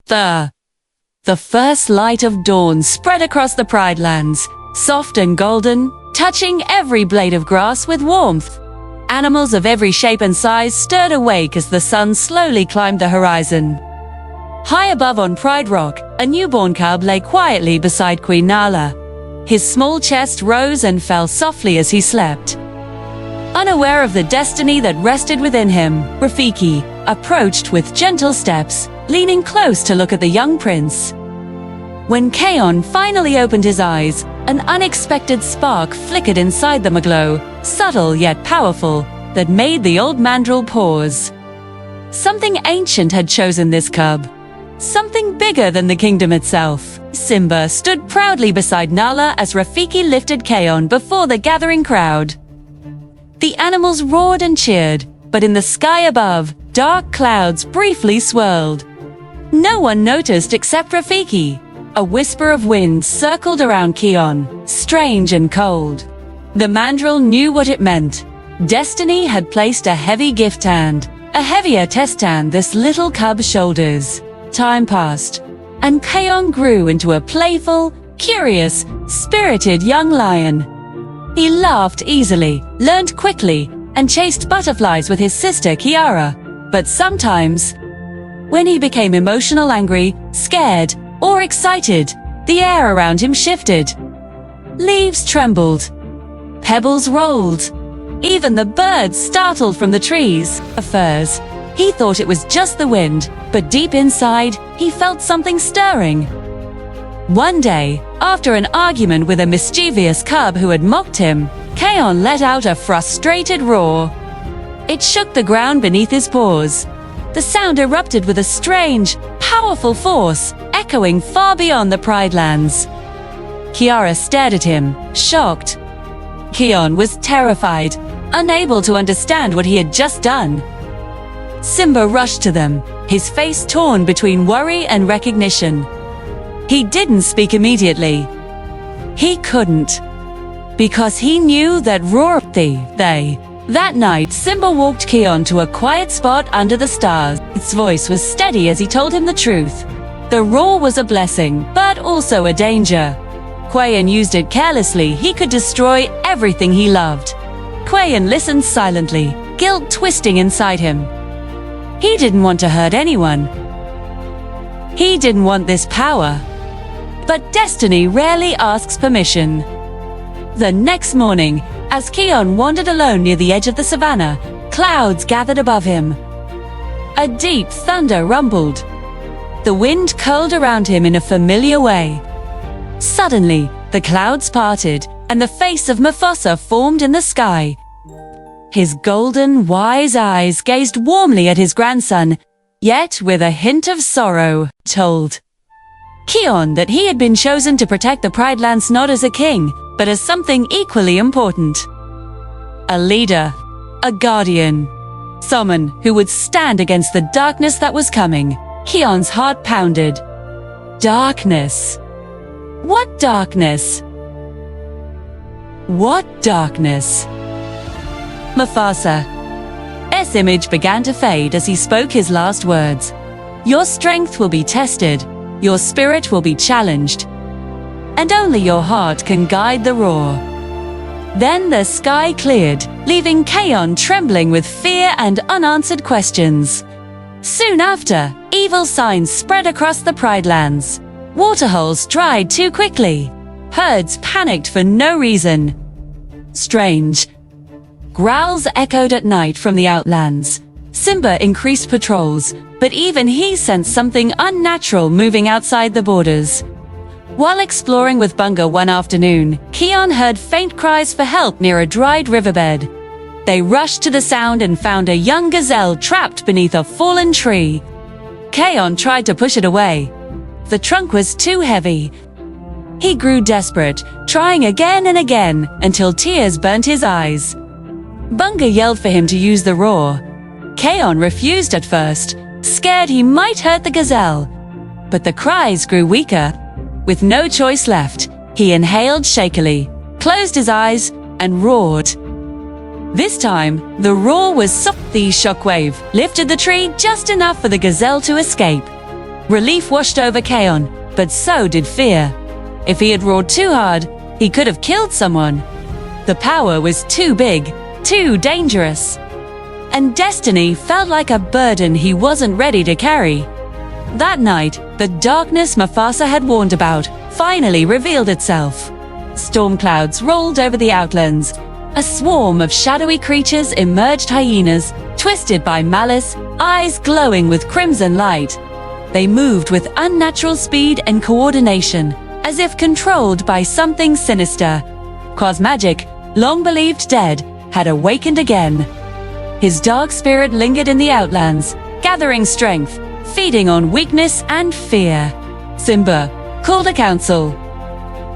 The first light of dawn spread across the Pride Lands, soft and golden, touching every blade of grass with warmth. Animals of every shape and size stirred awake as the sun slowly climbed the horizon. High above on Pride Rock, a newborn cub lay quietly beside Queen Nala. His small chest rose and fell softly as he slept. Unaware of the destiny that rested within him, Rafiki approached with gentle steps, leaning close to look at the young prince. When Kion finally opened his eyes, an unexpected spark flickered inside them, a glow, subtle yet powerful, that made the old mandrill pause. Something ancient had chosen this cub. Something bigger than the kingdom itself. Simba stood proudly beside Nala as Rafiki lifted Kion before the gathering crowd. The animals roared and cheered, but in the sky above, dark clouds briefly swirled. No one noticed except Rafiki. A whisper of wind circled around Kion, strange and cold. The mandrill knew what it meant. Destiny had placed a heavy gift hand, a heavier test hand this little cub's shoulders. Time passed, and Kion grew into a playful, curious, spirited young lion. He laughed easily, learned quickly, and chased butterflies with his sister Kiara. But sometimes, when he became emotional, angry, scared, or excited, the air around him shifted. Leaves trembled. Pebbles rolled. Even the birds startled from the trees. Firs. He thought it was just the wind, but deep inside, he felt something stirring. One day, after an argument with a mischievous cub who had mocked him, Kion let out a frustrated roar. It shook the ground beneath his paws. The sound erupted with a strange, powerful force, echoing far beyond the Pride Lands. Kiara stared at him, shocked. Kion was terrified, unable to understand what he had just done. Simba rushed to them, his face torn between worry and recognition. He didn't speak immediately. He couldn't, because he knew that That night, Simba walked Kion to a quiet spot under the stars. His voice was steady as he told him the truth. The roar was a blessing, but also a danger. Kion used it carelessly, he could destroy everything he loved. Kion listened silently, guilt twisting inside him. He didn't want to hurt anyone. He didn't want this power. But destiny rarely asks permission. The next morning, as Kion wandered alone near the edge of the savannah, clouds gathered above him. A deep thunder rumbled. The wind curled around him in a familiar way. Suddenly, the clouds parted, and the face of Mufasa formed in the sky. His golden, wise eyes gazed warmly at his grandson, yet with a hint of sorrow, told Kion that he had been chosen to protect the Pride Lands not as a king, but as something equally important. A leader, a guardian, someone who would stand against the darkness that was coming. Kion's heart pounded. Darkness. What darkness? What darkness? Mufasa's image began to fade as he spoke his last words. Your strength will be tested, your spirit will be challenged, and only your heart can guide the roar. Then the sky cleared, leaving Kion trembling with fear and unanswered questions. Soon after, evil signs spread across the Pride Lands. Waterholes dried too quickly. Herds panicked for no reason. Strange growls echoed at night from the outlands. Simba increased patrols, but even he sensed something unnatural moving outside the borders. While exploring with Bunga one afternoon, Kion heard faint cries for help near a dried riverbed. They rushed to the sound and found a young gazelle trapped beneath a fallen tree. Kion tried to push it away. The trunk was too heavy. He grew desperate, trying again and again, until tears burnt his eyes. Bunga yelled for him to use the roar. Kion refused at first, scared he might hurt the gazelle. But the cries grew weaker. With no choice left, he inhaled shakily, closed his eyes, and roared. This time, the roar was soft. The shockwave lifted the tree just enough for the gazelle to escape. Relief washed over Kion, but so did fear. If he had roared too hard, he could have killed someone. The power was too big, too dangerous. And destiny felt like a burden he wasn't ready to carry. That night, the darkness Mufasa had warned about finally revealed itself. Storm clouds rolled over the outlands. A swarm of shadowy creatures emerged, hyenas, twisted by malice, eyes glowing with crimson light. They moved with unnatural speed and coordination, as if controlled by something sinister. Cosmagic, long believed dead, had awakened again. His dark spirit lingered in the outlands, gathering strength, feeding on weakness and fear. Simba called a council.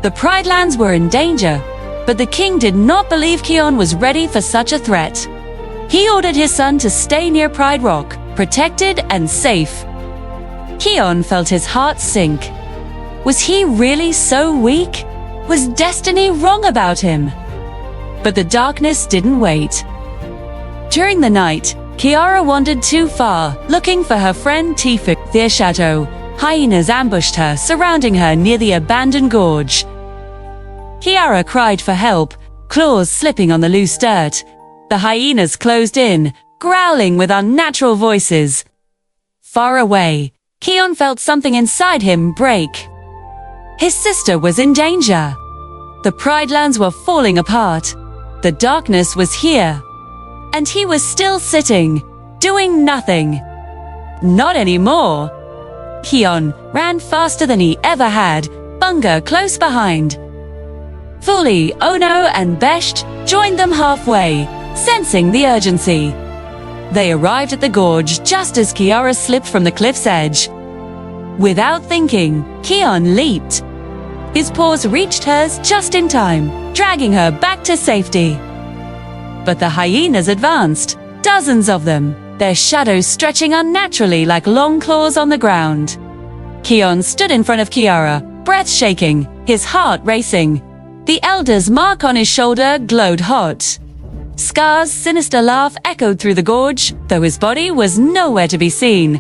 The Pride Lands were in danger, but the king did not believe Kion was ready for such a threat. He ordered his son to stay near Pride Rock, protected and safe. Kion felt his heart sink. Was he really so weak? Was destiny wrong about him? But the darkness didn't wait. During the night, Kiara wandered too far, looking for her friend Tifu. Their chateau, hyenas ambushed her, surrounding her near the abandoned gorge. Kiara cried for help, claws slipping on the loose dirt. The hyenas closed in, growling with unnatural voices. Far away, Kion felt something inside him break. His sister was in danger. The Pride Lands were falling apart. The darkness was here. And he was still sitting, doing nothing. Not anymore. Kion ran faster than he ever had, Bunga close behind. Fuli, Ono, and Besht joined them halfway, sensing the urgency. They arrived at the gorge just as Kiara slipped from the cliff's edge. Without thinking, Kion leaped. His paws reached hers just in time, dragging her back to safety. But the hyenas advanced, dozens of them, their shadows stretching unnaturally like long claws on the ground. Kion stood in front of Kiara, breath shaking, his heart racing. The elder's mark on his shoulder glowed hot. Scar's sinister laugh echoed through the gorge, though his body was nowhere to be seen.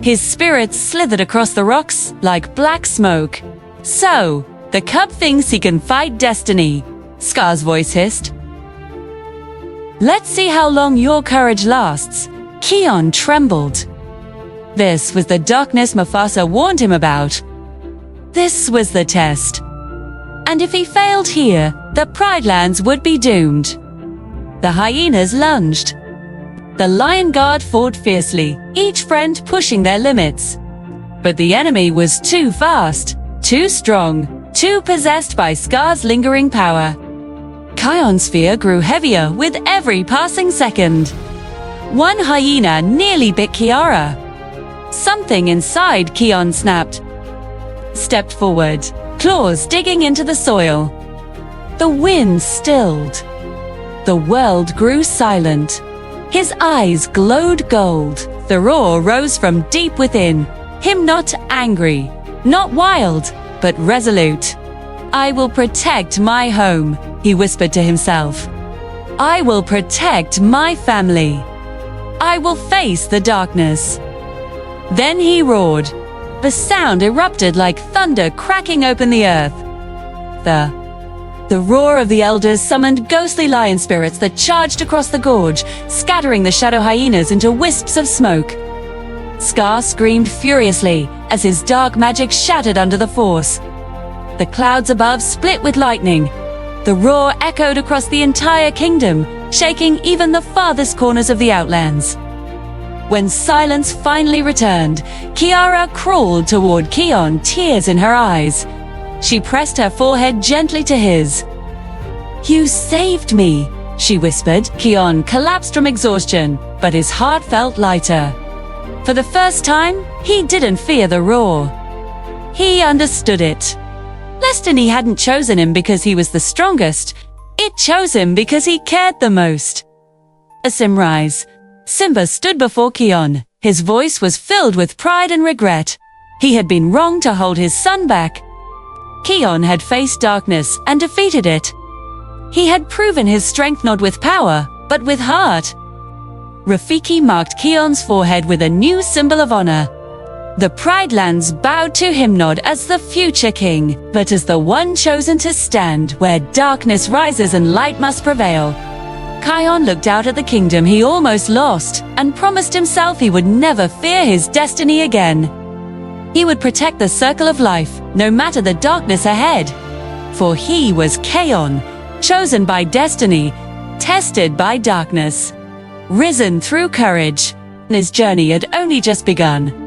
His spirit slithered across the rocks like black smoke. So, the cub thinks he can fight destiny, Scar's voice hissed. Let's see how long your courage lasts. Kion trembled. This was the darkness Mufasa warned him about. This was the test. And if he failed here, the Pride Lands would be doomed. The hyenas lunged. The Lion Guard fought fiercely, each friend pushing their limits. But the enemy was too fast, too strong, too possessed by Scar's lingering power. Kion's fear grew heavier with every passing second. One hyena nearly bit Kiara. Something inside Kion snapped. Stepped forward, claws digging into the soil. The wind stilled. The world grew silent. His eyes glowed gold. The roar rose from deep within, him not angry, not wild, but resolute. I will protect my home, he whispered to himself. I will protect my family. I will face the darkness. Then he roared. The sound erupted like thunder cracking open the earth. The roar of the elders summoned ghostly lion spirits that charged across the gorge, scattering the shadow hyenas into wisps of smoke. Scar screamed furiously as his dark magic shattered under the force. The clouds above split with lightning. The roar echoed across the entire kingdom, shaking even the farthest corners of the outlands. When silence finally returned, Kiara crawled toward Kion, tears in her eyes. She pressed her forehead gently to his. You saved me, she whispered. Kion collapsed from exhaustion, but his heart felt lighter. For the first time, he didn't fear the roar. He understood it. Destiny hadn't chosen him because he was the strongest. It chose him because he cared the most. A sunrise, Simba stood before Kion. His voice was filled with pride and regret. He had been wrong to hold his son back. Kion had faced darkness and defeated it. He had proven his strength not with power, but with heart. Rafiki marked Kion's forehead with a new symbol of honor. The Pridelands bowed to him not as the future king, but as the one chosen to stand where darkness rises and light must prevail. Kion looked out at the kingdom he almost lost and promised himself he would never fear his destiny again. He would protect the circle of life, no matter the darkness ahead. For he was Kion, chosen by destiny, tested by darkness, risen through courage, and his journey had only just begun.